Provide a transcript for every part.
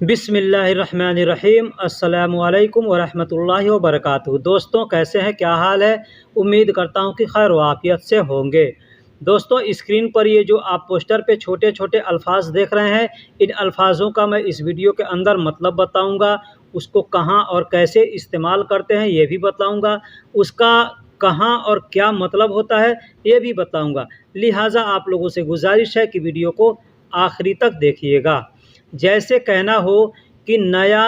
बिस्मिल्लाहिर्रहमानिर्रहीम। अस्सलामुअलैकुम वरहमतुल्लाहि वबरकातुहू। दोस्तों, कैसे हैं? क्या हाल है? उम्मीद करता हूं कि खैर वाफियत से होंगे। दोस्तों, स्क्रीन पर ये जो आप पोस्टर पे छोटे छोटे अल्फाज देख रहे हैं, इन अल्फाजों का मैं इस वीडियो के अंदर मतलब बताऊंगा। उसको कहां और कैसे इस्तेमाल करते हैं ये भी बताऊंगा। उसका कहां और क्या मतलब होता है ये भी बताऊंगा। लिहाजा आप लोगों से गुजारिश है कि वीडियो को आखिरी तक देखिएगा। जैसे कहना हो कि नया,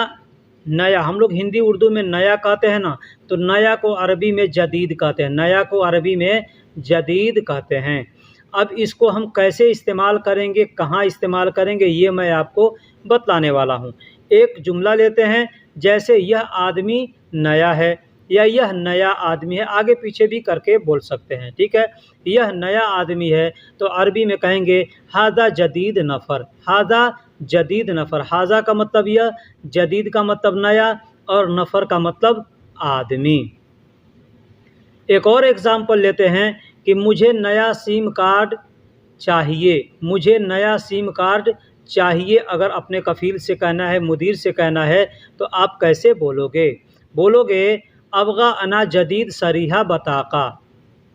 नया हम लोग हिंदी उर्दू में नया कहते हैं ना, तो नया को अरबी में जदीद कहते हैं। नया को अरबी में जदीद कहते हैं। अब इसको हम कैसे इस्तेमाल करेंगे, कहाँ इस्तेमाल करेंगे, ये मैं आपको बतलाने वाला हूँ। एक जुमला लेते हैं, जैसे यह आदमी नया है या यह नया आदमी है। आगे पीछे भी करके बोल सकते हैं, ठीक है। यह नया आदमी है तो अरबी में कहेंगे हादा जदीद नफ़र। हादा जदीद नफ़र। हाजा का मतलब यह, जदीद का मतलब नया, और नफ़र का मतलब आदमी। एक और एग्जाम्पल लेते हैं कि मुझे नया सिम कार्ड चाहिए। मुझे नया सिम कार्ड चाहिए अगर अपने कफ़ील से कहना है, मुदीर से कहना है, तो आप कैसे बोलोगे? बोलोगे अबगा अना जदीद सरीहा बताका।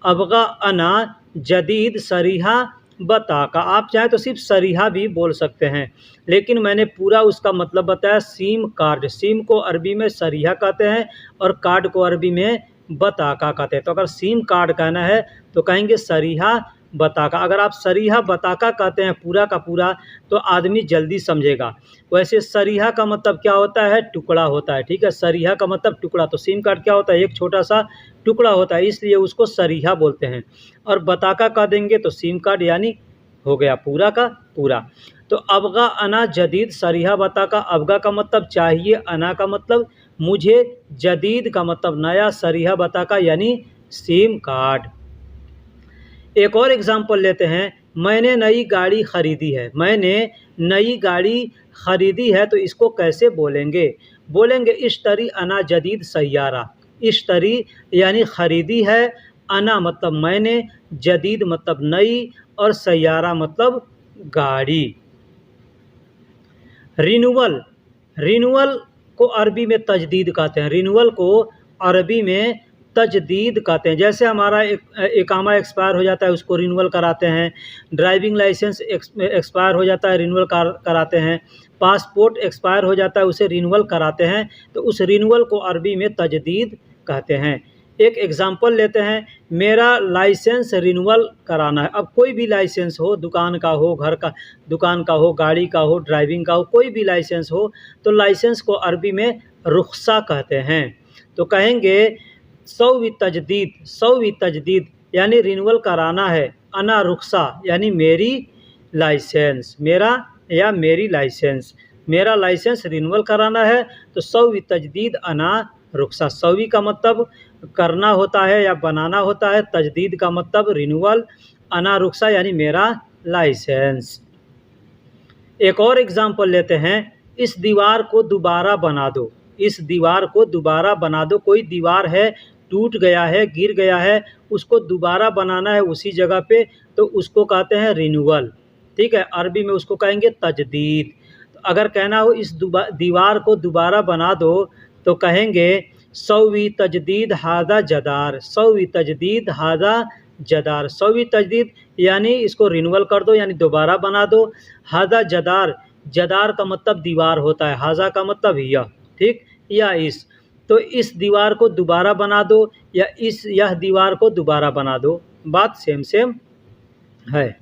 अबगा अना जदीद सरीहा बताका। आप चाहें तो सिर्फ सरीहा भी बोल सकते हैं, लेकिन मैंने पूरा उसका मतलब बताया। सिम कार्ड, सिम को अरबी में सरीहा कहते हैं और कार्ड को अरबी में बताका कहते हैं। तो अगर सिम कार्ड कहना है तो कहेंगे सरीहा बताका। अगर आप सरीहा बताका कहते हैं पूरा का पूरा, तो आदमी जल्दी समझेगा। वैसे सरीहा का मतलब क्या होता है? टुकड़ा होता है, ठीक है। सरीहा का मतलब टुकड़ा। तो सिम कार्ड क्या होता है? एक छोटा सा टुकड़ा होता है, इसलिए उसको सरीहा बोलते हैं। और बताका कह देंगे तो सिम कार्ड यानी हो गया पूरा का पूरा। तो अबगा अना जदीद सरीहा बताका। अबगा का मतलब चाहिए, अना का मतलब मुझे, जदीद का मतलब नया, सरीहा बताका यानी सिम कार्ड। एक और एग्जाम्पल लेते हैं, मैंने नई गाड़ी ख़रीदी है। मैंने नई गाड़ी ख़रीदी है तो इसको कैसे बोलेंगे? बोलेंगे इश्तरी अना जदीद सैयारा। इश्तरी यानी ख़रीदी है, अना मतलब मैंने, जदीद मतलब नई, और सैयारा मतलब गाड़ी। रिन्यूअल, रिन्यूअल को अरबी में तजदीद कहते हैं। रिन्यूअल को अरबी में तजदीद कहते हैं। जैसे हमारा इकामा एक्सपायर हो जाता है, उसको रिन्यूअल कराते हैं। ड्राइविंग लाइसेंस एक्सपायर हो जाता है, रिन्यूअल कराते हैं। पासपोर्ट एक्सपायर हो जाता है, उसे रिन्यूअल कराते हैं। तो उस रिन्यूअल को अरबी में तजदीद कहते हैं। एक एग्ज़ाम्पल लेते हैं, मेरा लाइसेंस रिन्यूअल कराना है। अब कोई भी लाइसेंस हो, दुकान का हो, घर का, दुकान का हो, गाड़ी का हो, ड्राइविंग का हो, कोई भी लाइसेंस हो, तो लाइसेंस को अरबी में रुख्सा कहते हैं। तो कहेंगे सौवी तजदीद, सौवी तजदीद यानी रिन्यूअल कराना है। अना रुख्सा यानी मेरी लाइसेंस, मेरा या मेरी लाइसेंस, मेरा लाइसेंस रिन्यूअल कराना है। तो सौवी तजदीद अना रुख्सा। सौवी का मतलब करना होता है या बनाना होता है, तजदीद का मतलब रिन्यूअल, अना रुख्सा यानी मेरा लाइसेंस। एक और एग्जाम्पल लेते हैं, इस दीवार को दोबारा बना दो। इस दीवार को दोबारा बना दो। कोई दीवार है, टूट गया है, गिर गया है, उसको दोबारा बनाना है उसी जगह पे, तो उसको कहते हैं रिन्यूअल, ठीक है। अरबी में उसको कहेंगे तजदीद। तो अगर कहना हो इस दीवार को दोबारा बना दो, तो कहेंगे सौवी तजदीद हादा जदार। सौवी तजदीद हादा जदार। सौवी तजदीद यानी इसको रिन्यूअल कर दो, यानी दोबारा बना दो। हादा जदार, जदार का मतलब दीवार होता है, हाजा का मतलब यह, ठीक, या इस। तो इस दीवार को दोबारा बना दो या यह दीवार को दोबारा बना दो, बात सेम सेम है।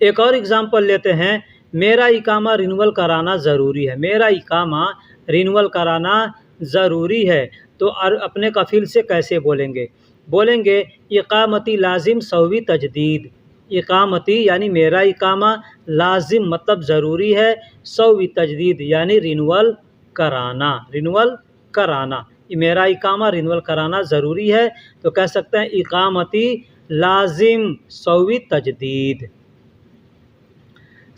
एक और एग्जाम्पल लेते हैं, मेरा इकामा रिन्यूअल कराना ज़रूरी है। मेरा इकामा रिन्यूअल कराना ज़रूरी है। तो अपने कफ़ील से कैसे बोलेंगे? बोलेंगे इकामती लाजिम सौवी तजदीद। इकामती यानी मेरा इकामा, लाजिम मतलब ज़रूरी है, सौवी तजदीद यानी रिन्यूअल कराना, रिन्यूअल कराना। मेरा इकामा रिन्यूअल कराना ज़रूरी है, तो कह सकते हैं इकामती लाजिम सौवी तजदीद।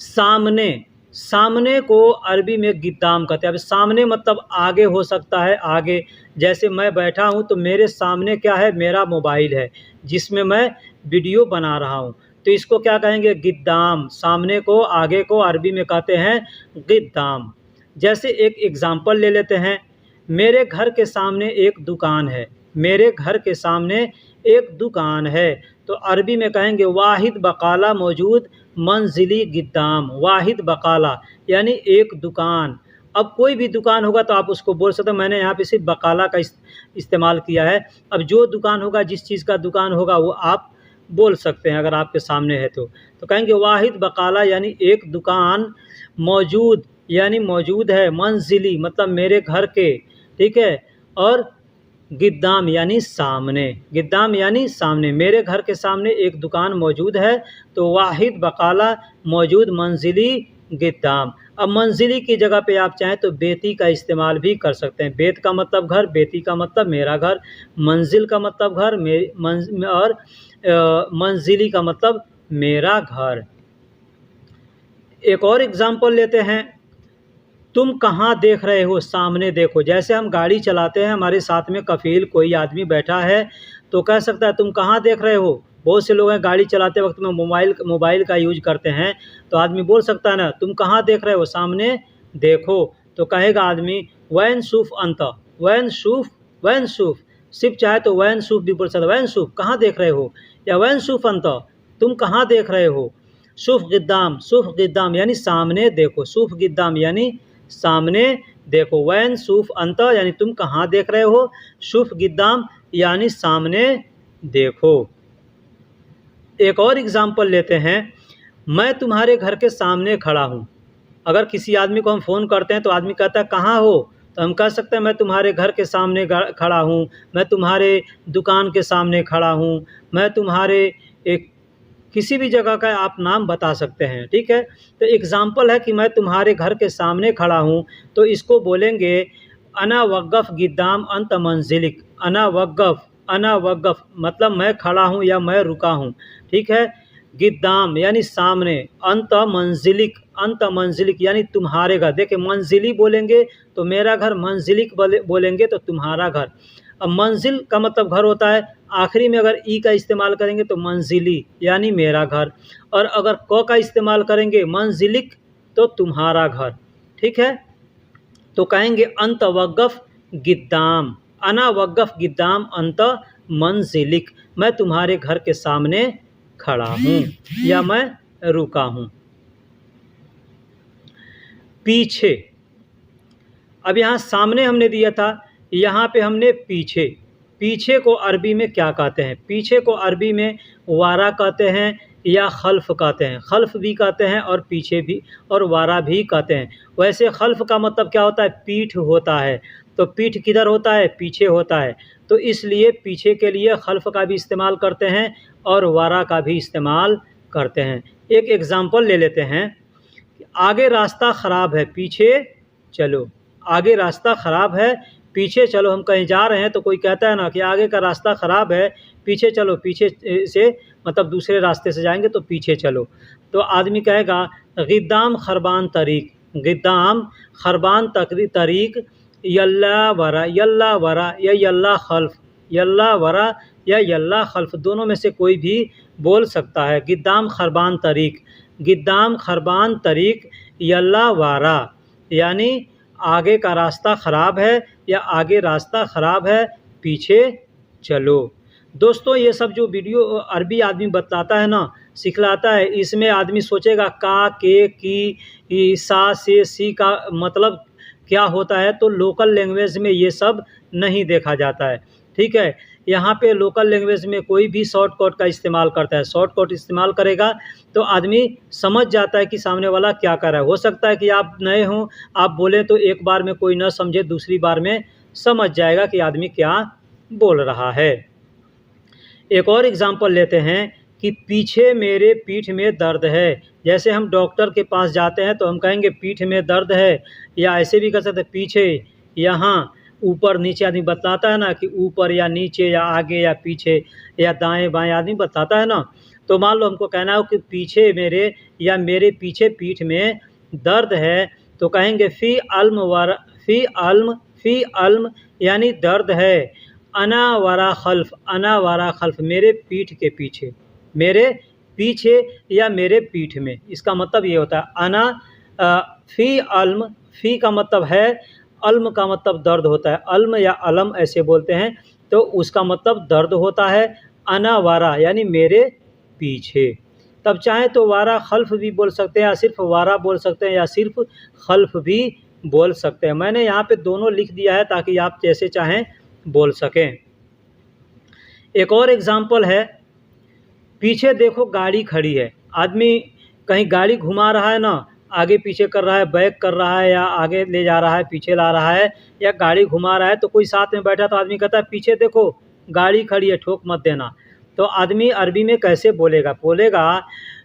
सामने, सामने को अरबी में गिद्दाम कहते हैं। अब सामने मतलब आगे हो सकता है, आगे। जैसे मैं बैठा हूँ तो मेरे सामने क्या है? मेरा मोबाइल है जिसमें मैं वीडियो बना रहा हूँ। तो इसको क्या कहेंगे? गिद्दाम। सामने को, आगे को अरबी में कहते हैं गिद्दाम। जैसे एक एग्जाम्पल ले लेते हैं, मेरे घर के सामने एक दुकान है। मेरे घर के सामने एक दुकान है, तो अरबी में कहेंगे वाहिद बकाला मौजूद मंजिली गिद्दाम। वाहिद बकाला यानी एक दुकान। अब कोई भी दुकान होगा तो आप उसको बोल सकते हो, मैंने यहाँ पे सिर्फ बकाला का इस्तेमाल किया है। अब जो दुकान होगा, जिस चीज़ का दुकान होगा, वो आप बोल सकते हैं अगर आपके सामने है तो कहेंगे वाहिद बकाला यानी एक दुकान, मौजूद यानी मौजूद है, मंजिली मतलब मेरे घर के, ठीक है, और गिद्दाम यानी सामने। गिद्दाम यानी सामने, मेरे घर के सामने एक दुकान मौजूद है, तो वाहिद बकाला मौजूद मंजिली गिद्दाम। अब मंजिली की जगह पे आप चाहें तो बेती का इस्तेमाल भी कर सकते हैं। बेत का मतलब घर, बेती का मतलब मेरा घर, मंजिल का मतलब घर, और मंजिली का मतलब मेरा घर। एक और एग्जाम्पल लेते हैं, तुम कहाँ देख रहे हो? सामने देखो। जैसे हम गाड़ी चलाते हैं, हमारे साथ में कफील कोई आदमी बैठा है, तो कह सकता है तुम कहाँ देख रहे हो? बहुत से लोग हैं गाड़ी चलाते वक्त में मोबाइल का यूज करते हैं, तो आदमी बोल सकता है ना, तुम कहाँ देख रहे हो? सामने देखो। तो कहेगा आदमी वैन सूफ अंत, वैन सूफ, वैन सूफ। सिर्फ चाहे तो वैन सूफ भी बोल सकता है, वैन सूफ कहाँ देख रहे हो, या वैन सूफ अंत तुम कहाँ देख रहे हो। सूफ गिद्दाम, सूफ गिद्दाम यानी सामने देखो, सूफ गिद्दाम यानी सामने देखो। वैन सूफ अंत यानी तुम कहाँ देख रहे हो, सूफ गिद्दाम यानी सामने देखो। एक और एग्जाम्पल लेते हैं, मैं तुम्हारे घर के सामने खड़ा हूँ। अगर किसी आदमी को हम फ़ोन करते हैं तो आदमी कहता है कहाँ हो, तो हम कह सकते हैं मैं तुम्हारे घर के सामने खड़ा हूँ, मैं तुम्हारे दुकान के सामने खड़ा हूँ, मैं तुम्हारे एक किसी भी जगह का आप नाम बता सकते हैं, ठीक है। तो एग्ज़ाम्पल है कि मैं तुम्हारे घर के सामने खड़ा हूँ, तो इसको बोलेंगे अना वक़्फ़ गिद्दाम अंत मंजिलिक। अना वक़्फ़ मतलब मैं खड़ा हूँ या मैं रुका हूँ, ठीक है। गिद्दाम यानी सामने, अंत मंजिलिक यानी तुम्हारे घर। देखिए मंजिली बोलेंगे तो मेरा घर, मंजिलिक बोलेंगे तो तुम्हारा घर। अब मंजिल का मतलब घर होता है, आखिरी में अगर ई का इस्तेमाल करेंगे तो मंजिली यानी मेरा घर, और अगर क का इस्तेमाल करेंगे मंजिलिक तो तुम्हारा घर, ठीक है। तो कहेंगे अंत वक़्फ़ गिद्दाम, अना वक़्फ़ गिद्दाम अंत मंजिलिक, मैं तुम्हारे घर के सामने खड़ा हूँ या मैं रुका हूँ। पीछे, अब यहाँ सामने हमने दिया था, यहाँ पे हमने पीछे। पीछे को अरबी में क्या कहते हैं? पीछे को अरबी में वारा कहते हैं या खल्फ कहते हैं। खल्फ भी कहते हैं और पीछे भी, और वारा भी कहते हैं। वैसे खल्फ का मतलब क्या होता है? पीठ होता है। तो पीठ किधर होता है? पीछे होता है। तो इसलिए पीछे के लिए खल्फ का भी इस्तेमाल करते हैं और वारा का भी इस्तेमाल करते हैं। एक एग्ज़ाम्पल ले लेते हैं, आगे रास्ता ख़राब है, पीछे चलो। आगे रास्ता ख़राब है, पीछे चलो। हम कहीं जा रहे हैं तो कोई कहता है ना कि आगे का रास्ता ख़राब है, पीछे चलो। पीछे से मतलब दूसरे रास्ते से जाएंगे तो पीछे चलो। तो आदमी कहेगा गिद्दाम खरबान तरीक, गिद्दाम खरबान तरीक, यल्ला वरा, यल्ला वरा या यल्ला खल्फ, यल्ला वरा या यल्ला खल्फ, दोनों में से कोई भी बोल सकता है। गिद्दाम खरबान तरीक, गिद्दाम खरबान तरीक, यल्ला वारा यानी आगे का रास्ता ख़राब है या आगे रास्ता ख़राब है, पीछे चलो। दोस्तों ये सब जो वीडियो अरबी आदमी बताता है ना, सिखलाता है, इसमें आदमी सोचेगा का, के, की, सा, से, सी का मतलब क्या होता है, तो लोकल लैंग्वेज में ये सब नहीं देखा जाता है, ठीक है। यहाँ पे लोकल लैंग्वेज में कोई भी शॉर्टकट का इस्तेमाल करता है। शॉर्टकट इस्तेमाल करेगा तो आदमी समझ जाता है कि सामने वाला क्या कर रहा है। हो सकता है कि आप नए हों, आप बोलें तो एक बार में कोई न समझे, दूसरी बार में समझ जाएगा कि आदमी क्या बोल रहा है। एक और एग्जांपल लेते हैं कि पीछे मेरे पीठ में दर्द है। जैसे हम डॉक्टर के पास जाते हैं तो हम कहेंगे पीठ में दर्द है, या ऐसे भी कह सकते हैं पीछे, यहाँ, ऊपर नीचे आदमी बताता है ना कि ऊपर या नीचे या आगे या पीछे या दाएं बाएं आदमी बताता है ना। तो मान लो हमको कहना हो कि पीछे मेरे या मेरे पीछे पीठ में दर्द है, तो कहेंगे फ़ी अल्म वरा, फ़ी अल्म यानी दर्द है, अना वरा खल्फ, अना वरा खल्फ मेरे पीठ के पीछे, मेरे पीछे या मेरे पीठ में, इसका मतलब ये होता है। अना फ़ी अल्म, फ़ी का मतलब है, अल्म का मतलब दर्द होता है, अल्म या अलम ऐसे बोलते हैं, तो उसका मतलब दर्द होता है। अना वारा यानी मेरे पीछे। तब चाहें तो वारा खल्फ भी बोल सकते हैं, या सिर्फ वारा बोल सकते हैं, या सिर्फ खल्फ भी बोल सकते हैं। मैंने यहाँ पे दोनों लिख दिया है ताकि आप जैसे चाहें बोल सकें। एक और एग्जाम्पल है, पीछे देखो गाड़ी खड़ी है। आदमी कहीं गाड़ी घुमा रहा है ना, आगे पीछे कर रहा है, बैक कर रहा है, या आगे ले जा रहा है, पीछे ला रहा है, या गाड़ी घुमा रहा है, तो कोई साथ में बैठा तो आदमी कहता है पीछे देखो गाड़ी खड़ी है, ठोक मत देना। तो आदमी अरबी में कैसे बोलेगा? बोलेगा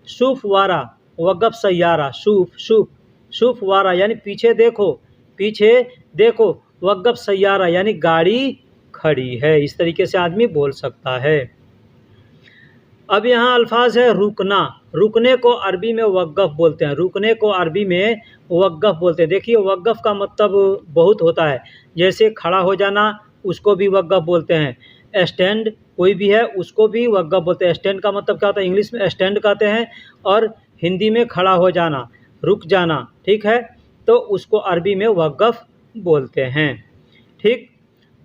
शुफ वारा वक़फ़ सय्यारा, शुफ शुफ शुफ वारा यानी पीछे देखो, पीछे देखो, वक़फ़ सय्यारा यानी गाड़ी खड़ी है। इस तरीके से आदमी बोल सकता है। अब यहाँ अल्फाज है रुकना। रुकने को अरबी में वक़्फ़ बोलते हैं, रुकने को अरबी में वक़्फ़ बोलते हैं। देखिए वक़्फ़ का मतलब बहुत होता है, जैसे खड़ा हो जाना उसको भी वक़्फ़ बोलते हैं। स्टैंड कोई भी है उसको भी वक़्फ़ बोलते हैं। स्टैंड का मतलब क्या होता है? इंग्लिश में स्टैंड कहते हैं, और हिंदी में खड़ा हो जाना, रुक जाना, ठीक है, तो उसको अरबी में वक़्फ़ बोलते हैं। ठीक,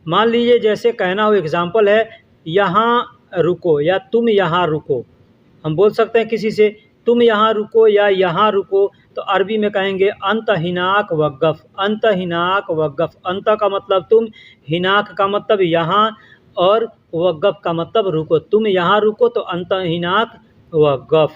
मान लीजिए जैसे कहना हो, एग्ज़ाम्पल है यहाँ रुको या तुम यहाँ रुको। हम बोल सकते हैं किसी से तुम यहाँ रुको या यहाँ रुको, तो अरबी में कहेंगे अंत हिनाक वक़्फ़, अंत हिनाक वक़्फ़। अंत का मतलब तुम, हिनाक का मतलब यहाँ, और वक़्फ़ का मतलब रुको। तुम यहाँ रुको तो अंत हिनाक वक़्फ़।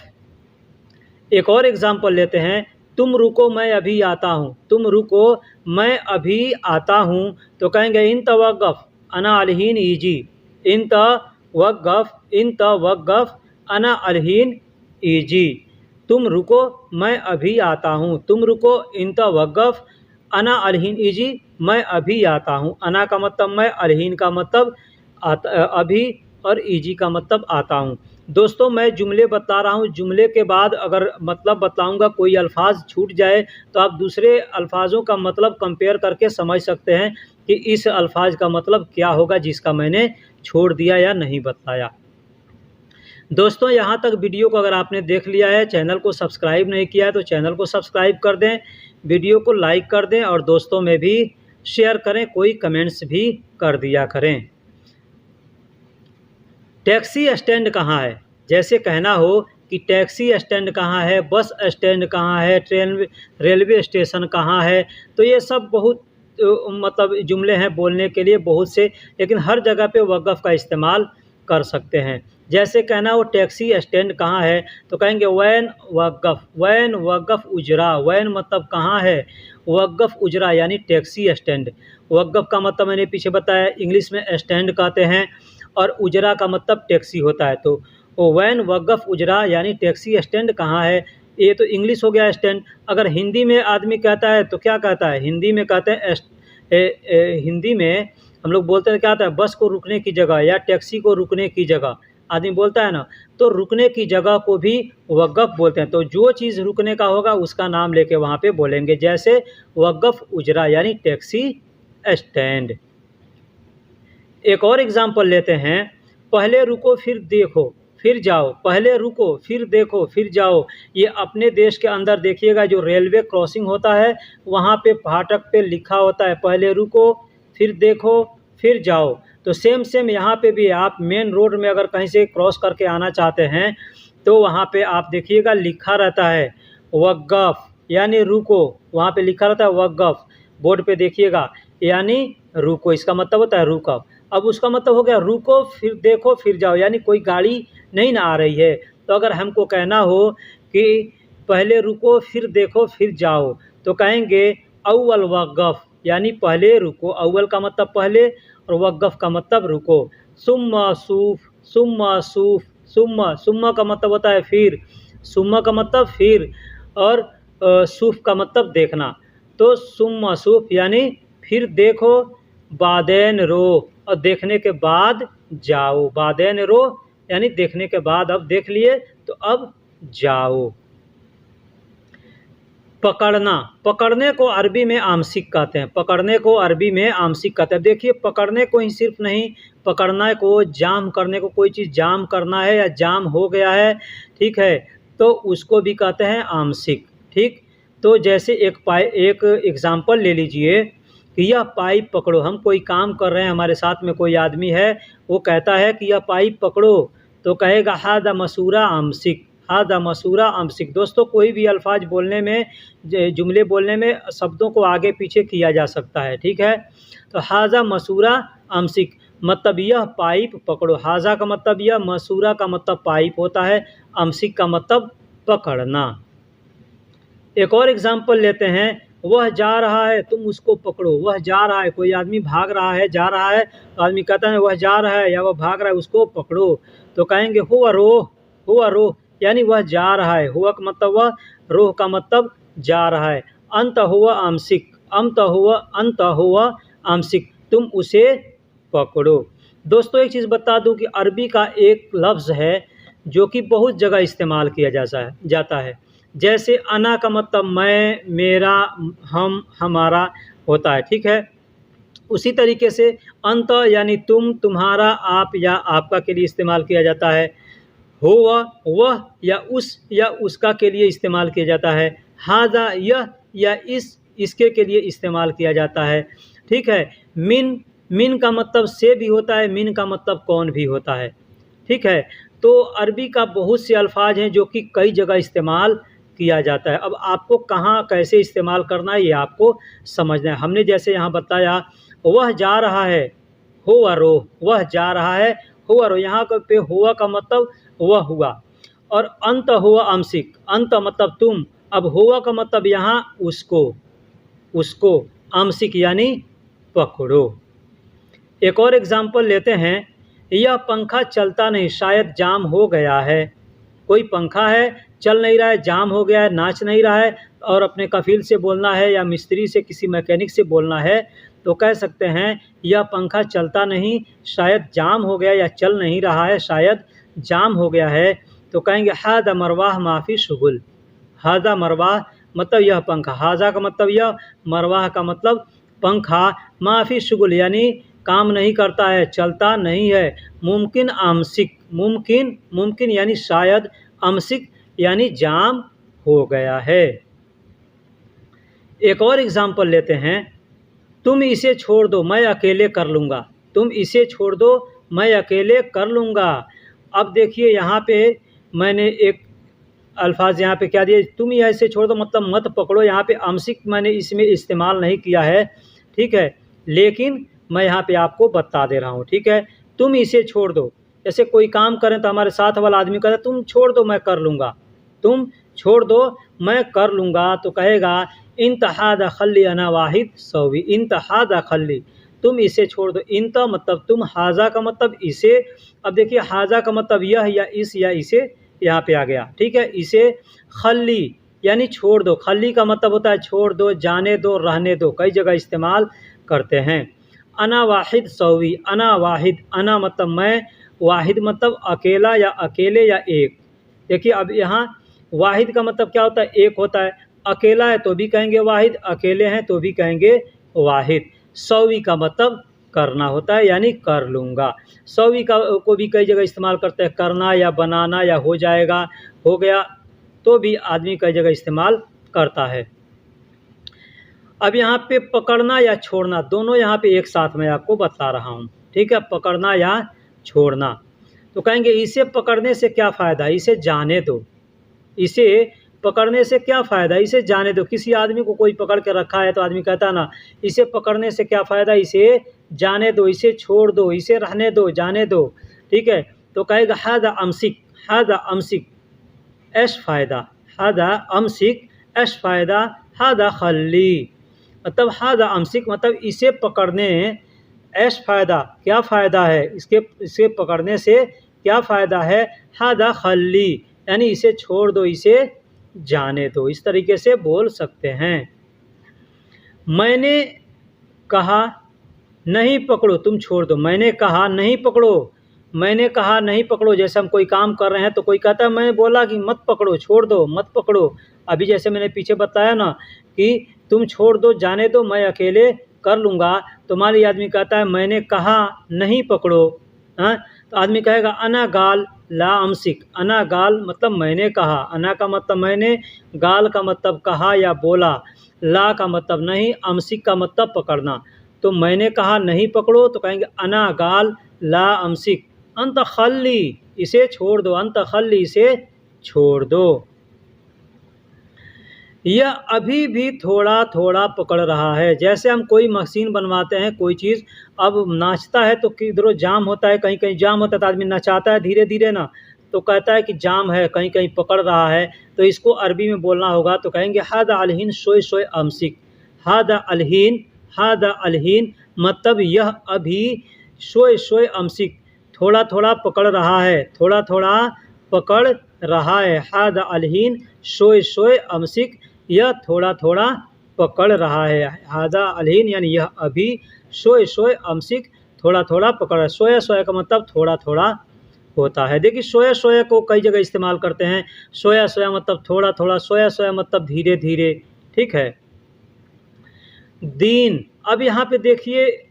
एक और एग्ज़ाम्पल लेते हैं, तुम रुको मैं अभी आता हूँ, तुम रुको मैं अभी आता हूँ, तो कहेंगे इन तवक़्फ़ अना अलहीन ईजी, इन तवक़्फ़, इन तवक़्फ़ अना अलहीन ईजी। तुम रुको मैं अभी आता हूँ, तुम रुको इन तवक़्फ़ अना अलहीन ईजी, मैं अभी आता हूँ। अना का मतलब मैं, अलहीन का मतलब अभी, और ईजी का मतलब आता हूँ। दोस्तों मैं जुमले बता रहा हूँ, जुमले के बाद अगर मतलब बतलाऊँगा, कोई अल्फाज छूट जाए तो आप दूसरे अल्फाजों का मतलब कंपेयर करके समझ सकते हैं कि इस अल्फाज का मतलब क्या होगा जिसका मैंने छोड़ दिया या नहीं बताया। दोस्तों यहाँ तक वीडियो को अगर आपने देख लिया है, चैनल को सब्सक्राइब नहीं किया है तो चैनल को सब्सक्राइब कर दें, वीडियो को लाइक कर दें, और दोस्तों में भी शेयर करें, कोई कमेंट्स भी कर दिया करें। टैक्सी स्टैंड कहाँ है? जैसे कहना हो कि टैक्सी स्टैंड कहाँ है, बस स्टैंड कहाँ है, रेलवे स्टेशन कहाँ है, तो ये सब बहुत मतलब जुमले हैं बोलने के लिए बहुत से, लेकिन हर जगह पे वक़्फ़ का इस्तेमाल कर सकते हैं। जैसे कहना हो टैक्सी स्टैंड कहाँ है, तो कहेंगे वैन वक़्फ़, वैन वक़्फ़ उजरा। वैन मतलब कहाँ है, वक़्फ़ उजरा यानी टैक्सी स्टैंड। वक़्फ़ का मतलब मैंने पीछे बताया, इंग्लिश में स्टैंड कहते हैं, और उजरा का मतलब टैक्सी होता है। तो वैन वक़्फ़ उजरा यानी टैक्सी स्टैंड कहाँ है, ये तो इंग्लिश हो गया स्टैंड। अगर हिंदी में आदमी कहता है तो क्या कहता है? हिंदी में कहते हैं हिंदी में हम लोग बोलते हैं क्या आता है, बस को रुकने की जगह या टैक्सी को रुकने की जगह आदमी बोलता है ना, तो रुकने की जगह को भी वक़्फ़ बोलते हैं। तो जो चीज़ रुकने का होगा उसका नाम लेके वहाँ पे बोलेंगे, जैसे वक़्फ़ उजरा यानी टैक्सी स्टैंड। एक और एग्ज़ाम्पल लेते हैं, पहले रुको फिर देखो फिर जाओ, पहले रुको फिर देखो फिर जाओ। ये अपने देश के अंदर देखिएगा, जो रेलवे क्रॉसिंग होता है वहाँ पे फाटक पे लिखा होता है पहले रुको फिर देखो फिर जाओ। तो सेम यहाँ पे भी आप मेन रोड में अगर कहीं से क्रॉस करके आना चाहते हैं तो वहाँ पे आप देखिएगा लिखा रहता है वक़्फ़ यानी रुको, वहाँ पे लिखा रहता है वक़्फ़, बोर्ड पे देखिएगा, यानी रुको, इसका मतलब होता है रुको। अब उसका मतलब हो गया रुको फिर देखो फिर जाओ, यानी कोई गाड़ी नहीं ना आ रही है। तो अगर हमको कहना हो कि पहले रुको फिर देखो फिर जाओ, तो कहेंगे अव्वल वक़्फ़ यानी पहले रुको। अव्वल का मतलब पहले और वक़्फ़ का मतलब रुको। सुम्मा सूफ़, सुम्मा सूफ़, सुम्मा, सुम्मा का मतलब होता है फिर, सुम्मा का मतलब फिर, और सूफ़ का मतलब देखना। तो सुम्मा सूफ़ यानी फिर देखो, बादैन रो, और देखने के बाद जाओ। बादैन रो यानी देखने के बाद, अब देख लिए तो अब जाओ। पकड़ना, पकड़ने को अरबी में आंशिक कहते हैं। पकड़ने को अरबी में आंशिक कहते हैं। देखिए, पकड़ने को ही सिर्फ नहीं, पकड़ना को, जाम करने को, कोई चीज़ जाम करना है या जाम हो गया है, ठीक है, तो उसको भी कहते हैं आंशिक। ठीक, तो जैसे एक एग्जाम्पल ले लीजिए कि यह पाइप पकड़ो। हम कोई काम कर रहे हैं, हमारे साथ में कोई आदमी है, वो कहता है कि यह पाइप पकड़ो, तो कहेगा हादा मसूरा आंशिक, हादा मसूरा आंशिक। दोस्तों, कोई भी अल्फाज बोलने में, जुमले बोलने में शब्दों को आगे पीछे किया जा सकता है, ठीक है। तो हाजा मसूरा आंशिक मतलब यह पाइप पकड़ो। हाजा का मतलब यह, मसूरा का मतलब पाइप होता है, आंशिक का मतलब पकड़ना। एक और एग्जाम्पल लेते हैं, वह जा रहा है तुम उसको पकड़ो। वह जा रहा है, कोई आदमी भाग रहा है, जा रहा है, तो आदमी कहता है वह जा रहा है या वह भाग रहा है, उसको पकड़ो। तो कहेंगे हुआ रोह, हुआ रोह, यानी वह जा रहा है। हुआ का मतलब वह, रोह का मतलब जा रहा है। अंत हुआ आंशिक, अंत हुआ आंशिक, तुम उसे पकड़ो। दोस्तों, एक चीज़ बता दूं कि अरबी का एक लफ्ज़ है जो कि बहुत जगह इस्तेमाल किया जाता है। जैसे अना का मतलब मैं, मेरा, हम, हमारा होता है, ठीक है। उसी तरीके से अंत यानी तुम, तुम्हारा, आप या आपका के लिए इस्तेमाल किया जाता है। हो वह या उसका के लिए इस्तेमाल किया जाता है। हाजा यह या इसके के लिए इस्तेमाल किया जाता है, ठीक है। मिन का मतलब से भी होता है, मिन का मतलब कौन भी होता है, ठीक है। तो अरबी का बहुत से अल्फाज हैं जो कि कई जगह इस्तेमाल किया जाता है। अब आपको कहाँ कैसे इस्तेमाल करना है ये आपको समझना है। हमने जैसे यहाँ बताया, वह जा रहा है, हुआ रोह, वह जा रहा है, हुआ रोह, यहाँ पे हुआ का मतलब वह हुआ। और अंत हुआ आंशिक, अंत मतलब तुम। अब हुआ का मतलब यहाँ उसको आंशिक यानी पकड़ो। एक और एग्जाम्पल लेते हैं, यह पंखा चलता नहीं, शायद जाम हो गया है। कोई पंखा है, चल नहीं रहा है, जाम हो गया है, नाच नहीं रहा है, और अपने कफील से बोलना है या मिस्त्री से, किसी मैकेनिक से बोलना है, तो कह सकते हैं यह पंखा चलता नहीं, शायद जाम हो गया, या चल नहीं रहा है, शायद जाम हो गया है। तो कहेंगे हादा मरवाह माफ़ी शुगुल। हादा मरवाह मतलब यह पंखा, हाजा का मतलब यह, मरवाह का मतलब पंखा, माफ़ी शुगुल यानी काम नहीं करता है, चलता नहीं है। मुमकिन आंशिक, मुमकिन यानी शायद, आंशिक यानी जाम हो गया है। एक और एग्जाम्पल लेते हैं, तुम इसे छोड़ दो मैं अकेले कर लूँगा। तुम इसे छोड़ दो मैं अकेले कर लूँगा। अब देखिए, यहाँ पे मैंने एक अल्फाज यहाँ पे क्या दिए, तुम यह इसे छोड़ दो मतलब मत पकड़ो। यहाँ पे आंशिक मैंने इसमें इस्तेमाल नहीं किया है, ठीक है, लेकिन मैं यहाँ पे आपको बता दे रहा हूँ, ठीक है। तुम इसे छोड़ दो, जैसे कोई काम करें तो हमारे साथ वाला आदमी कहता है तुम छोड़ दो मैं कर लूँगा, तुम छोड़ दो मैं कर लूँगा, तो कहेगा इंतहा दखल्ली अना वाहिद सौवी, इंतहा दखल्ली, तुम इसे छोड़ दो। इंता मतलब तुम, हाजा का मतलब इसे। अब देखिए, हाजा का मतलब यह या इस या इसे यहाँ पे आ गया, ठीक है। इसे खल्ली यानी छोड़ दो, खल्ली का मतलब होता है छोड़ दो, जाने दो, रहने दो, कई जगह इस्तेमाल करते हैं। अना वाहिद सौवी, अना वाहिद, अना मतलब मैं, वाहिद मतलब अकेला या अकेले या एक। देखिए, अब यहाँ वाहिद का मतलब क्या होता है, एक होता है। अकेला है तो भी कहेंगे वाहिद, अकेले हैं तो भी कहेंगे वाहिद। सौवी का मतलब करना होता है, यानी कर लूँगा। सौवी का को भी कई जगह इस्तेमाल करते हैं, करना या बनाना या हो जाएगा, हो गया, तो भी आदमी कई जगह इस्तेमाल करता है। अब यहाँ पे पकड़ना या छोड़ना, दोनों यहाँ पे एक साथ मैं आपको बता रहा हूँ, ठीक है। पकड़ना या छोड़ना, तो कहेंगे इसे पकड़ने से क्या फ़ायदा, इसे जाने दो। इसे पकड़ने से क्या फ़ायदा, इसे जाने दो। किसी आदमी को कोई पकड़ के रखा है तो आदमी कहता ना, इसे पकड़ने से क्या फ़ायदा, इसे जाने दो, इसे छोड़ दो, इसे रहने दो, जाने दो, ठीक है। तो कहेगा हादा अमसिक, हादा अमसिक एश फ़ायदा, हादा अमसिक एश फ़ायदा, हादा खल्ली, मतलब हादा अमसिक मतलब इसे पकड़ने, ऐश फ़ायदा क्या फ़ायदा है, इसे पकड़ने से क्या फ़ायदा है, हादा खल्ली यानी इसे छोड़ दो, इसे जाने दो, इस तरीके से बोल सकते हैं। मैंने कहा नहीं पकड़ो, तुम छोड़ दो, मैंने कहा नहीं पकड़ो, मैंने कहा नहीं पकड़ो, जैसे हम कोई काम कर रहे हैं तो कोई कहता है, मैं बोला कि मत पकड़ो, छोड़ दो, मत पकड़ो। अभी जैसे मैंने पीछे बताया ना कि तुम छोड़ दो, जाने दो, मैं अकेले कर लूँगा। तो मान लीजिए आदमी कहता है मैंने कहा नहीं पकड़ो, हाँ, तो आदमी कहेगा अना गाल ला अमसिक। अना गाल मतलब मैंने कहा, अना का मतलब मैंने, गाल का मतलब कहा या बोला, ला का मतलब नहीं, अमसिक का मतलब पकड़ना। तो मैंने कहा नहीं पकड़ो तो कहेंगे अना गाल ला अमसिक। अंत खल्ली, इसे छोड़ दो, अंत खल्ली, इसे छोड़ दो। यह अभी भी थोड़ा थोड़ा पकड़ रहा है। जैसे हम कोई मशीन बनवाते हैं, कोई चीज़ अब नाचता है तो किधरों जाम होता है, कहीं कहीं जाम होता है तो आदमी नचाता है धीरे धीरे ना, तो कहता है कि जाम है, कहीं कहीं पकड़ रहा है। तो इसको अरबी में बोलना होगा तो कहेंगे हादा अलहीन शोय शोय अमसिक। हादा अलहीन, हादा अलहीन मतलब यह अभी, शोय शोय अमसिक थोड़ा थोड़ा पकड़ रहा है, थोड़ा थोड़ा पकड़ रहा है। हादा अलहीन शोय शोय अमसिक, यह थोड़ा थोड़ा पकड़ रहा है। हादा अलहीन यानी यह अभी, शोय शोय अमसिक थोड़ा थोड़ा पकड़ रहा है। सोया सोया का मतलब थोड़ा थोड़ा होता है। देखिए सोया सोया को कई जगह इस्तेमाल करते हैं। सोया सोया मतलब थोड़ा थोड़ा, सोया सोया मतलब धीरे धीरे, ठीक है। दीन, अब यहाँ पे देखिए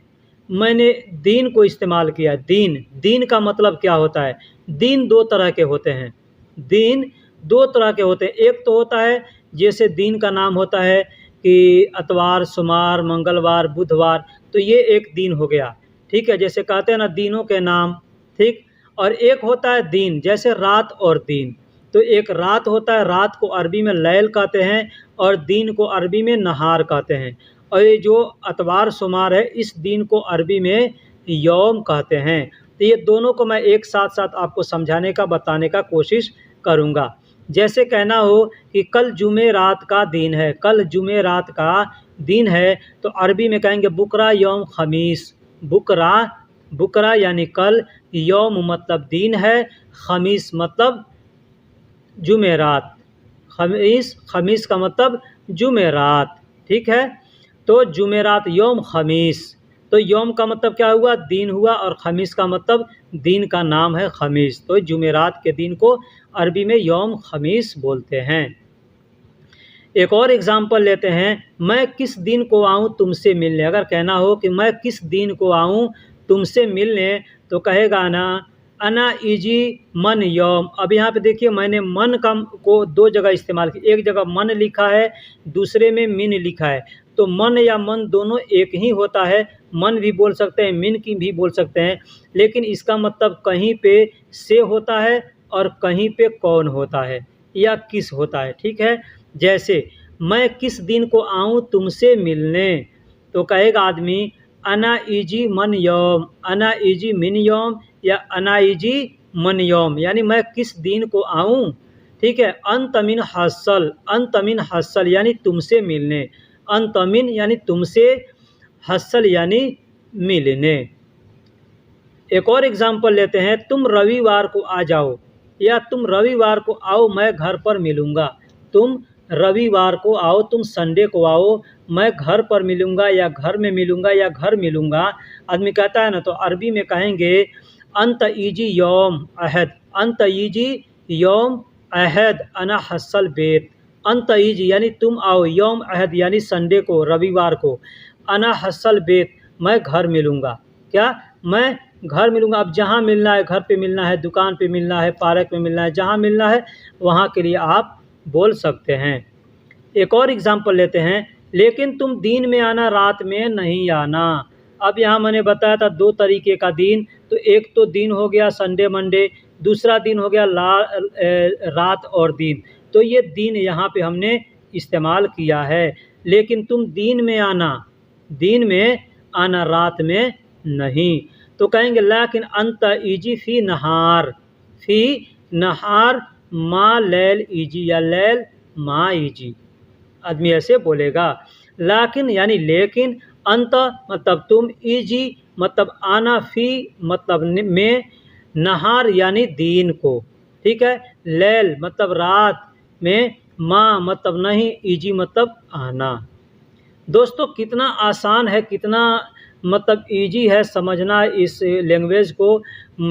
मैंने दीन को इस्तेमाल किया। दीन, दीन का मतलब क्या होता है? दीन दो तरह के होते हैं। दीन दो तरह के होते हैं। एक तो होता है जैसे दीन का नाम होता है कि अतवार, सोमवार, मंगलवार, बुधवार, तो ये एक दिन हो गया, ठीक है। जैसे कहते हैं ना दिनों के नाम, ठीक। और एक होता है दिन, जैसे रात और दिन। तो एक रात होता है, रात को अरबी में लैल कहते हैं और दिन को अरबी में नहार कहते हैं। और ये जो अतवार सोमवार है, इस दिन को अरबी में यौम कहते हैं। तो ये दोनों को मैं एक साथ साथ आपको समझाने का, बताने का कोशिश करूँगा। जैसे कहना हो कि कल जुमेरात का दिन है, कल जुमेरात का दिन है, तो अरबी में कहेंगे बुकरा यौम खमीस। बुकरा, बुकरा यानी कल, यौम मतलब दिन है, खमीस मतलब जुमेरात। खमीस, खमीस का मतलब जुमेरात, ठीक है। तो जुमेरात यौम खमीस, तो यौम का मतलब क्या हुआ? दिन हुआ, और खमीस का मतलब दिन का नाम है खमीस। तो जुमेरात के दिन को अरबी में यौम खमीस बोलते हैं। एक और एग्जाम्पल लेते हैं, मैं किस दिन को आऊँ तुमसे मिलने। अगर कहना हो कि मैं किस दिन को आऊँ तुमसे मिलने, तो कहेगा ना अना इजी मन यौम। अब यहाँ पे देखिए मैंने मन का को दो जगह इस्तेमाल किया। एक जगह मन लिखा है, दूसरे में मिन लिखा है। तो मन या मन दोनों एक ही होता है। मन भी बोल सकते हैं, मिन की भी बोल सकते हैं, लेकिन इसका मतलब कहीं पे से होता है और कहीं पे कौन होता है या किस होता है, ठीक है। जैसे मैं किस दिन को आऊँ तुमसे मिलने, तो कहेगा आदमी अना इजी मन यौम, अना इजी मिन यौम या अना इजी मन यौम, यानी मैं किस दिन को आऊँ, ठीक है। अंतमिन हसल, अंतमिन हसल यानी तुमसे मिलने, अंतमिन यानी तुमसे, हसल यानी मिलने। एक और एग्जाम्पल लेते हैं, तुम रविवार को आ जाओ या तुम रविवार को आओ, मैं घर पर मिलूँगा। तुम रविवार को आओ, तुम संडे को आओ, मैं घर पर मिलूँगा या घर में मिलूँगा या घर मिलूँगा। आदमी कहता है ना, तो अरबी में कहेंगे अंत ईजी यौम अहद, अंत ईजी यौम अहद अना हसल बेत। अंत ईजी यानी तुम आओ, यौम अहद यानी संडे को, रविवार को, अना हसल बेत मैं घर मिलूँगा। क्या? मैं घर मिलूँगा। अब जहाँ मिलना है, घर पे मिलना है, दुकान पे मिलना है, पार्क में मिलना है, जहाँ मिलना है वहाँ के लिए आप बोल सकते हैं। एक और एग्जाम्पल लेते हैं, लेकिन तुम दिन में आना, रात में नहीं आना। अब यहाँ मैंने बताया था दो तरीके का दिन, तो एक तो दिन हो गया संडे मंडे, दूसरा दिन हो गया रात और दिन। तो ये दिन यहाँ पे हमने इस्तेमाल किया है। लेकिन तुम दिन में आना, दिन में आना, रात में नहीं। तो कहेंगे लेकिन अंत ईजी फ़ी नहार, फ़ी नहार माँ लैल ईजी या लैल माँ ईजी, आदमी ऐसे बोलेगा। लेकिन यानी लेकिन, अंत मतलब तुम, ईजी मतलब आना, फ़ी मतलब में, नहार यानी दिन को, ठीक है। लैल मतलब रात में, माँ मतलब नहीं, ईजी मतलब आना। दोस्तों कितना आसान है, कितना मतलब ईजी है समझना इस लैंग्वेज को।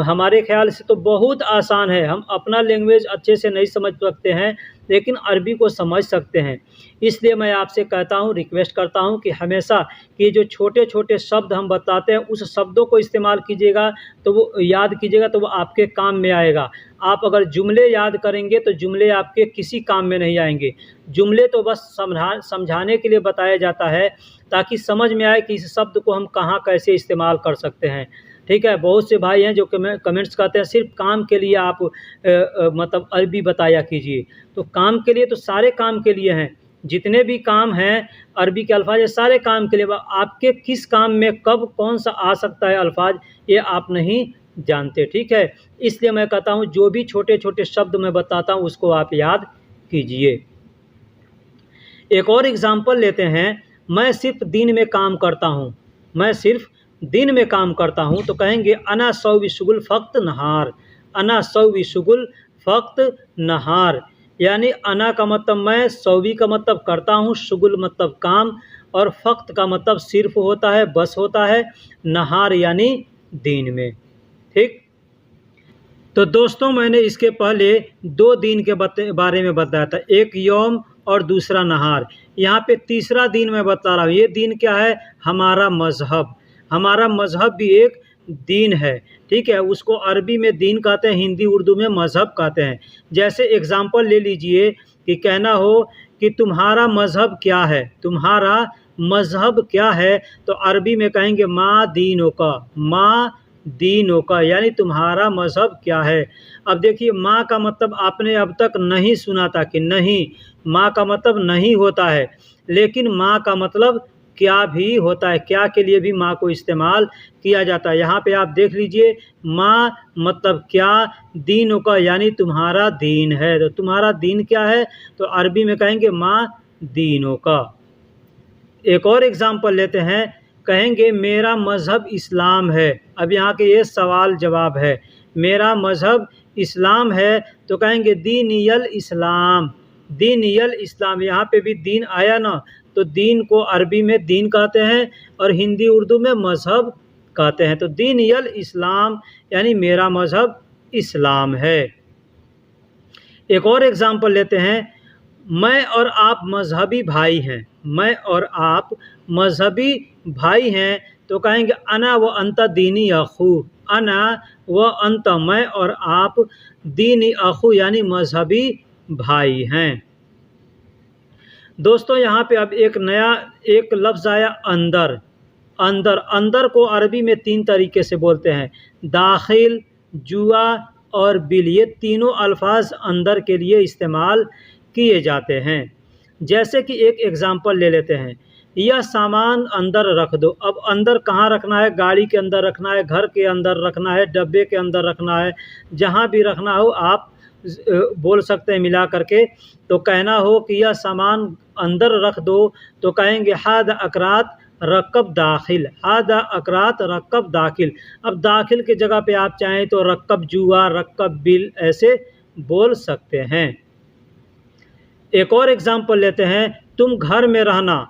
हमारे ख़्याल से तो बहुत आसान है, हम अपना लैंग्वेज अच्छे से नहीं समझ सकते हैं लेकिन अरबी को समझ सकते हैं। इसलिए मैं आपसे कहता हूँ, रिक्वेस्ट करता हूँ कि हमेशा कि जो छोटे-छोटे शब्द हम बताते हैं उस शब्दों को इस्तेमाल कीजिएगा, तो वो याद कीजिएगा, तो वो आपके काम में आएगा। आप अगर जुमले याद करेंगे तो जुमले आपके किसी काम में नहीं आएँगे। जुमले तो बस समझाने के लिए बताया जाता है ताकि समझ में आए कि इस शब्द को हम कहाँ कैसे इस्तेमाल कर सकते हैं। ठीक है, बहुत से भाई हैं जो कमेंट्स करते हैं सिर्फ़ काम के लिए आप मतलब अरबी बताया कीजिए। तो काम के लिए तो सारे काम के लिए हैं, जितने भी काम हैं अरबी के अल्फ़ाज़ ये सारे काम के लिए। आपके किस काम में कब कौन-सा आ सकता है अल्फ़ाज़, ये आप नहीं जानते, ठीक है? इसलिए मैं कहता हूँ जो भी छोटे-छोटे शब्द मैं बताता हूँ उसको आप याद कीजिए। एक और एग्ज़ाम्पल लेते हैं, मैं सिर्फ़ दिन में काम करता हूँ, मैं सिर्फ़ दिन में काम करता हूँ, तो कहेंगे अना सौवी शुगुल फ़क़्त नहार, अना सौवी शुगुल फ़क़्त नहार। यानी अना का मतलब मैं, सौवी का मतलब करता हूँ, शुगुल मतलब काम, और फ़क़्त का मतलब सिर्फ़ होता है, बस होता है, नहार यानी दिन में। ठीक? तो दोस्तों मैंने इसके पहले 2 दिन के बारे में बताया था, एक यौम और दूसरा नहार। यहाँ पे तीसरा दिन मैं बता रहा हूँ, ये दिन क्या है? हमारा मज़हब। हमारा मज़हब भी एक दिन है, ठीक है? उसको अरबी में दिन कहते हैं, हिंदी उर्दू में मज़हब कहते हैं। जैसे एग्ज़ाम्पल ले लीजिए कि कहना हो कि तुम्हारा मज़हब क्या है? तुम्हारा मज़हब क्या है? तो अरबी में कहेंगे मा दीनो का, मा दीनों का, यानी तुम्हारा मज़हब क्या है। अब देखिए माँ का मतलब आपने अब तक नहीं सुना था कि नहीं, माँ का मतलब नहीं होता है, लेकिन माँ का मतलब क्या भी होता है, क्या के लिए भी माँ को इस्तेमाल किया जाता है। यहाँ पे आप देख लीजिए, माँ मतलब क्या, दीनों का यानी तुम्हारा दीन है। तो तुम्हारा दीन क्या है? तो अरबी में कहेंगे माँ दीनों का। एक और एग्ज़ाम्पल लेते हैं, कहेंगे मेरा मज़हब इस्लाम है। अब यहाँ के ये सवाल जवाब है, मेरा मज़हब इस्लाम है, तो कहेंगे दीनियल इस्लाम, दीनियल इस्लाम। यहाँ पे भी दीन आया ना, तो दीन को अरबी में दीन कहते हैं और हिंदी उर्दू में मज़हब कहते हैं। तो दीनियल इस्लाम यानी मेरा मज़हब इस्लाम है। एक और एग्ज़ाम्पल लेते हैं, मैं और आप मज़हबी भाई हैं, मैं और आप मज़हबी भाई हैं, तो कहेंगे अना व अंत दीनी अखू, अना व अंत मैं और आप दीनी अखू यानी मज़हबी भाई हैं। दोस्तों यहाँ पे अब एक नया एक लफ्ज़ आया अंदर। अंदर, अंदर को अरबी में 3 तरीके से बोलते हैं, दाखिल, जुआ और बिल। ये तीनों अल्फाज अंदर के लिए इस्तेमाल किए जाते हैं। जैसे कि एक एग्ज़ाम्पल ले लेते हैं, यह सामान अंदर रख दो। अब अंदर कहाँ रखना है? गाड़ी के अंदर रखना है, घर के अंदर रखना है, डब्बे के अंदर रखना है, जहाँ भी रखना हो आप बोल सकते हैं मिला करके। तो कहना हो कि यह सामान अंदर रख दो, तो कहेंगे हाद अकरात रकब दाखिल, हादा अकरात रकब दाखिल। अब दाखिल की जगह पे आप चाहें तो रकब जुआ, रकब बिल ऐसे बोल सकते हैं। एक और एग्ज़ाम्पल लेते हैं, तुम घर में रहना,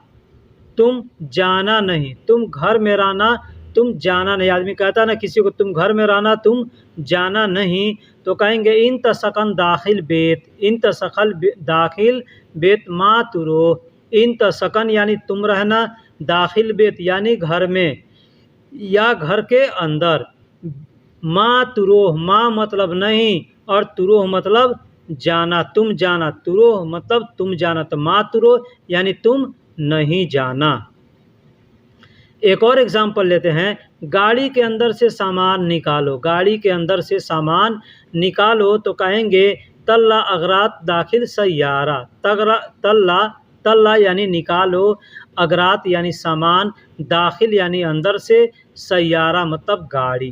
तुम जाना नहीं, तुम घर में रहना, तुम जाना नहीं। आदमी कहता है ना किसी को तुम घर में रहना, तुम जाना नहीं, तो कहेंगे इन तसकन दाखिल बेत, इन तसखल दाखिल बेत मा तुरो। इन तसकन यानी तुम रहना, दाखिल बेत यानी घर में या घर के अंदर। मा तुरोह, मा मतलब नहीं और तुरोह मतलब जाना, तुम जाना, तुरोह मतलब तुम जाना, तो मा तुरोह यानी तुम नहीं जाना। एक और एग्ज़ाम्पल लेते हैं, गाड़ी के अंदर से सामान निकालो, गाड़ी के अंदर से सामान निकालो, तो कहेंगे तल्ला अगरात दाखिल सैयारा। तल्ला, तल्ला यानी निकालो, अगरात यानी सामान, दाखिल यानी अंदर से, सैयारा मतलब गाड़ी।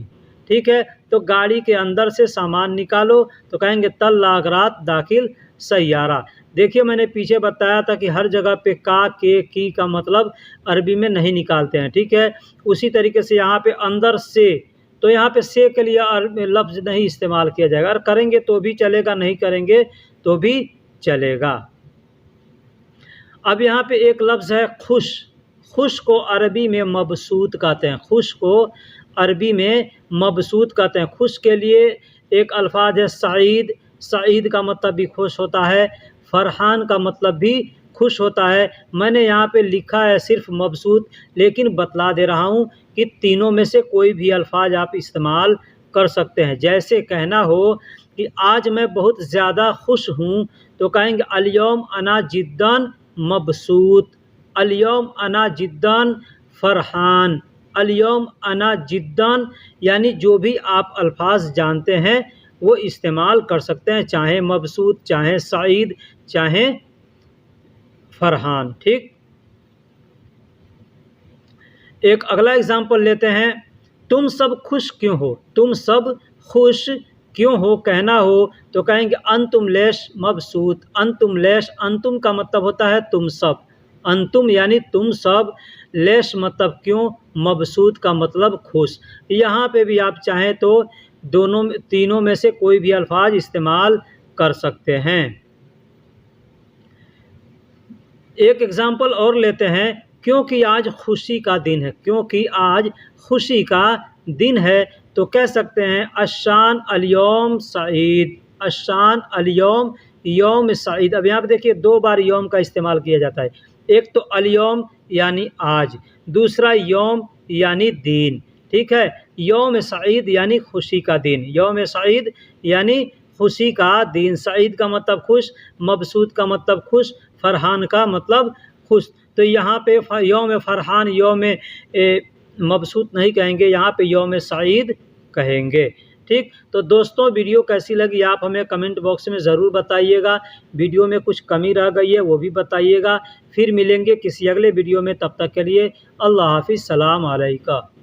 ठीक है, तो गाड़ी के अंदर से सामान निकालो, तो कहेंगे तल्ला अगरात दाखिल सैयारा। देखिए मैंने पीछे बताया था कि हर जगह पे का, के, की का मतलब अरबी में नहीं निकालते हैं, ठीक है। उसी तरीके से यहाँ पे अंदर से, तो यहाँ पे से के लिए लफ्ज़ नहीं इस्तेमाल किया जाएगा, और करेंगे तो भी चलेगा, नहीं करेंगे तो भी चलेगा। अब यहाँ पे एक लफ्ज़ है खुश, खुश को अरबी में मबसूत कहते हैं। खुश को अरबी में मबसूत कहते हैं। खुश के लिए एक अल्फाज है सईद। सईद का मतलब भी खुश होता है। फरहान का मतलब भी खुश होता है। मैंने यहाँ पे लिखा है सिर्फ मबसूत, लेकिन बतला दे रहा हूँ कि तीनों में से कोई भी अल्फाज आप इस्तेमाल कर सकते हैं। जैसे कहना हो कि आज मैं बहुत ज़्यादा खुश हूँ, तो कहेंगे अल-यौम अना जिद्दन मबसूत, अल-यौम अना जिद्दन फरहान, अल-यौम अना जिद्दन। यानी जो भी आप अल्फाज जानते हैं वो इस्तेमाल कर सकते हैं, चाहे मबसूत, चाहे सईद, चाहे फरहान। ठीक, एक अगला एग्जाम्पल लेते हैं। तुम सब खुश क्यों हो? तुम सब खुश क्यों हो कहना हो तो कहेंगे अंतुम लेश मबसूत, अंतुम लेश। अंतुम का मतलब होता है तुम सब, अंतुम यानी तुम सब, लेश मतलब क्यों, मबसूत का मतलब खुश। यहाँ पे भी आप चाहें तो दोनों तीनों में से कोई भी अल्फाज इस्तेमाल कर सकते हैं। एक एग्जाम्पल और लेते हैं। क्योंकि आज खुशी का दिन है, क्योंकि आज खुशी का दिन है तो कह सकते हैं अशान अल-यौम सईद, अशान अल-यौम यौम सईद। अब यहाँ पे देखिए दो बार यौम का इस्तेमाल किया जाता है। एक तो अल-यौम यानी आज, दूसरा यौम यानी दिन। ठीक है, यौम सईद यानी खुशी का दिन, यौम सईद यानी खुशी का दिन। सईद का मतलब खुश, मबसूत का मतलब खुश, फरहान का मतलब खुश। तो यहाँ पे यौम फरहान, यौम मबसूत नहीं कहेंगे, यहाँ पे यौम सईद कहेंगे। ठीक, तो दोस्तों वीडियो कैसी लगी आप हमें कमेंट बॉक्स में ज़रूर बताइएगा। वीडियो में कुछ कमी रह गई है वो भी बताइएगा। फिर मिलेंगे किसी अगले वीडियो में, तब तक के लिए अल्लाह हाफिज़, सलाम अलैकुम।